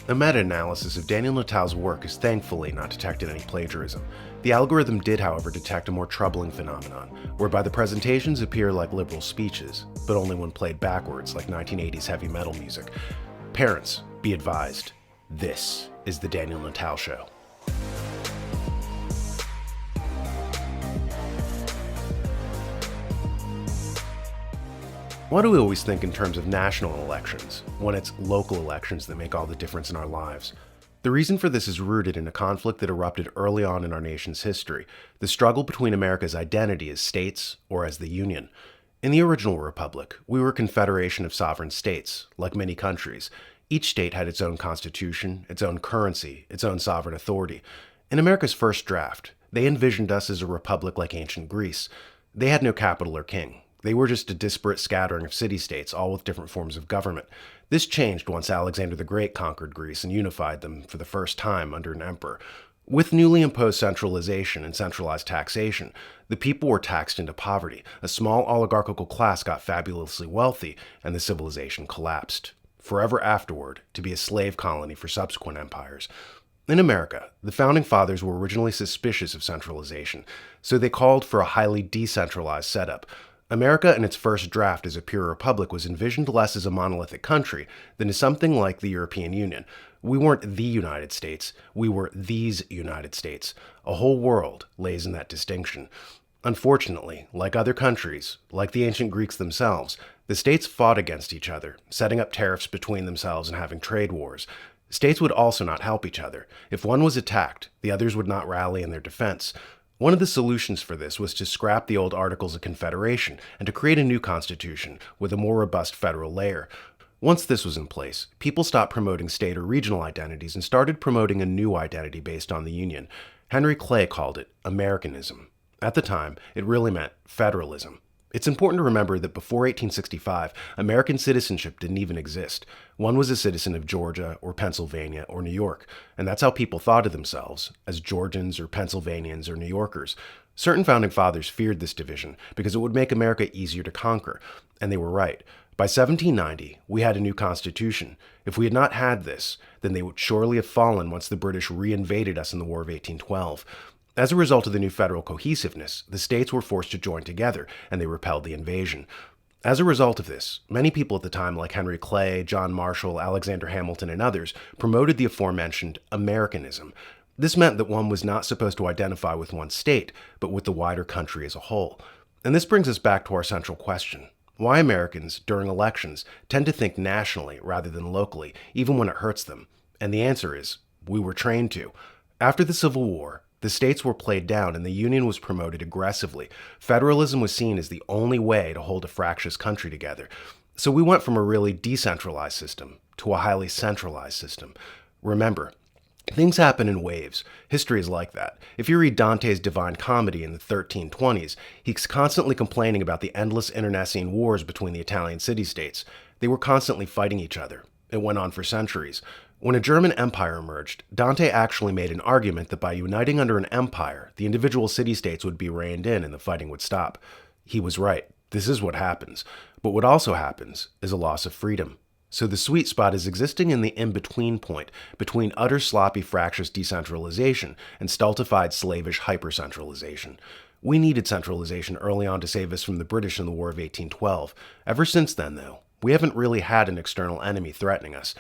A meta-analysis of Daniel Nathal's work has thankfully not detected any plagiarism. The algorithm did, however, detect a more troubling phenomenon, whereby the presentations appear like liberal speeches, but only when played backwards like 1980s heavy metal music. Parents, be advised, this is the Daniel Nathal Show. Why do we always think in terms of national elections, when it's local elections that make all the difference in our lives? The reason for this is rooted in a conflict that erupted early on in our nation's history, the struggle between America's identity as states or as the Union. In the original republic, we were a confederation of sovereign states, like many countries. Each state had its own constitution, its own currency, its own sovereign authority. In America's first draft, they envisioned us as a republic like ancient Greece. They had no capital or king. They were just a disparate scattering of city-states, all with different forms of government. This changed once Alexander the Great conquered Greece and unified them for the first time under an emperor. With newly imposed centralization and centralized taxation, the people were taxed into poverty, a small oligarchical class got fabulously wealthy, and the civilization collapsed, forever afterward to be a slave colony for subsequent empires. In America, the Founding Fathers were originally suspicious of centralization, so they called for a highly decentralized setup. America in its first draft as a pure republic was envisioned less as a monolithic country than as something like the European Union. We weren't the United States, we were these United States. A whole world lays in that distinction. Unfortunately, like other countries, like the ancient Greeks themselves, the states fought against each other, setting up tariffs between themselves and having trade wars. States would also not help each other. If one was attacked, the others would not rally in their defense. One of the solutions for this was to scrap the old Articles of Confederation and to create a new constitution with a more robust federal layer. Once this was in place, people stopped promoting state or regional identities and started promoting a new identity based on the Union. Henry Clay called it Americanism. At the time, it really meant federalism. It's important to remember that before 1865, American citizenship didn't even exist. One was a citizen of Georgia or Pennsylvania or New York, and that's how people thought of themselves, as Georgians or Pennsylvanians or New Yorkers. Certain founding fathers feared this division because it would make America easier to conquer, and they were right. By 1790, we had a new constitution. If we had not had this, then they would surely have fallen once the British reinvaded us in the War of 1812. As a result of the new federal cohesiveness, the states were forced to join together, and they repelled the invasion. As a result of this, many people at the time, like Henry Clay, John Marshall, Alexander Hamilton, and others, promoted the aforementioned Americanism. This meant that one was not supposed to identify with one state, but with the wider country as a whole. And this brings us back to our central question. Why Americans, during elections, tend to think nationally rather than locally, even when it hurts them? And the answer is, we were trained to. After the Civil War, the states were played down and the Union was promoted aggressively. Federalism was seen as the only way to hold a fractious country together. So we went from a really decentralized system to a highly centralized system. Remember, things happen in waves. History is like that. If you read Dante's Divine Comedy in the 1320s, he's constantly complaining about the endless internecine wars between the Italian city-states. They were constantly fighting each other. It went on for centuries. When a German empire emerged, Dante actually made an argument that by uniting under an empire, the individual city-states would be reined in and the fighting would stop. He was right. This is what happens. But what also happens is a loss of freedom. So the sweet spot is existing in the in-between point, between utter sloppy fractious decentralization and stultified slavish hypercentralization. We needed centralization early on to save us from the British in the War of 1812. Ever since then, though, we haven't really had an external enemy threatening us.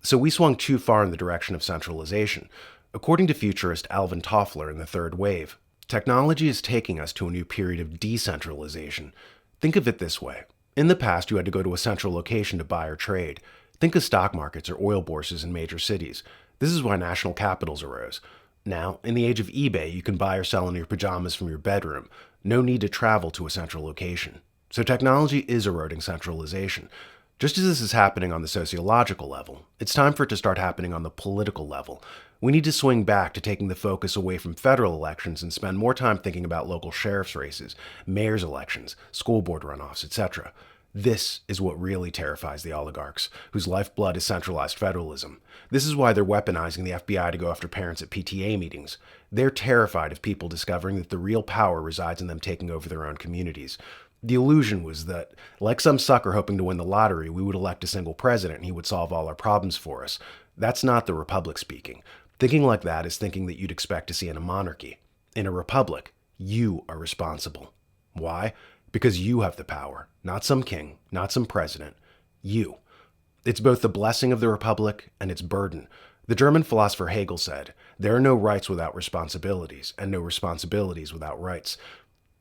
So we swung too far in the direction of centralization. According to futurist Alvin Toffler in the Third Wave, technology is taking us to a new period of decentralization. Think of it this way. In the past, you had to go to a central location to buy or trade. Think of stock markets or oil bourses in major cities. This is why national capitals arose. Now, in the age of eBay, you can buy or sell in your pajamas from your bedroom. No need to travel to a central location. So technology is eroding centralization. Just as this is happening on the sociological level, it's time for it to start happening on the political level. We need to swing back to taking the focus away from federal elections and spend more time thinking about local sheriff's races, mayor's elections, school board runoffs, etc. This is what really terrifies the oligarchs, whose lifeblood is centralized federalism. This is why they're weaponizing the FBI to go after parents at PTA meetings. They're terrified of people discovering that the real power resides in them taking over their own communities. The illusion was that, like some sucker hoping to win the lottery, we would elect a single president and he would solve all our problems for us. That's not the republic speaking. Thinking like that is thinking that you'd expect to see in a monarchy. In a republic, you are responsible. Why? Because you have the power, not some king, not some president. You. It's both the blessing of the republic and its burden. The German philosopher Hegel said, "There are no rights without responsibilities, and no responsibilities without rights."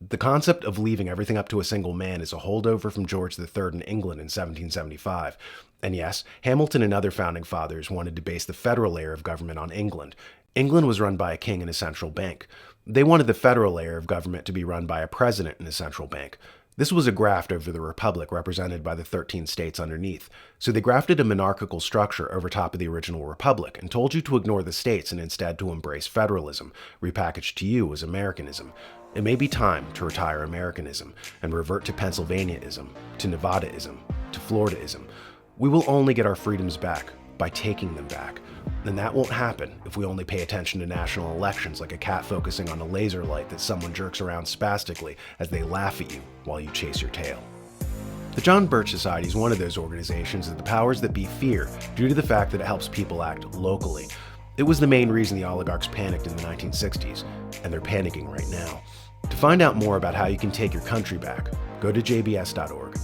The concept of leaving everything up to a single man is a holdover from George III in England in 1775. And yes, Hamilton and other founding fathers wanted to base the federal layer of government on England. England was run by a king and a central bank. They wanted the federal layer of government to be run by a president and a central bank. This was a graft over the republic represented by the 13 states underneath. So they grafted a monarchical structure over top of the original republic and told you to ignore the states and instead to embrace federalism, repackaged to you as Americanism. It may be time to retire Americanism and revert to Pennsylvaniaism, to Nevadaism, to Floridaism. We will only get our freedoms back by taking them back. And that won't happen if we only pay attention to national elections like a cat focusing on a laser light that someone jerks around spastically as they laugh at you while you chase your tail. The John Birch Society is one of those organizations that the powers that be fear due to the fact that it helps people act locally. It was the main reason the oligarchs panicked in the 1960s, and they're panicking right now. To find out more about how you can take your country back, go to jbs.org.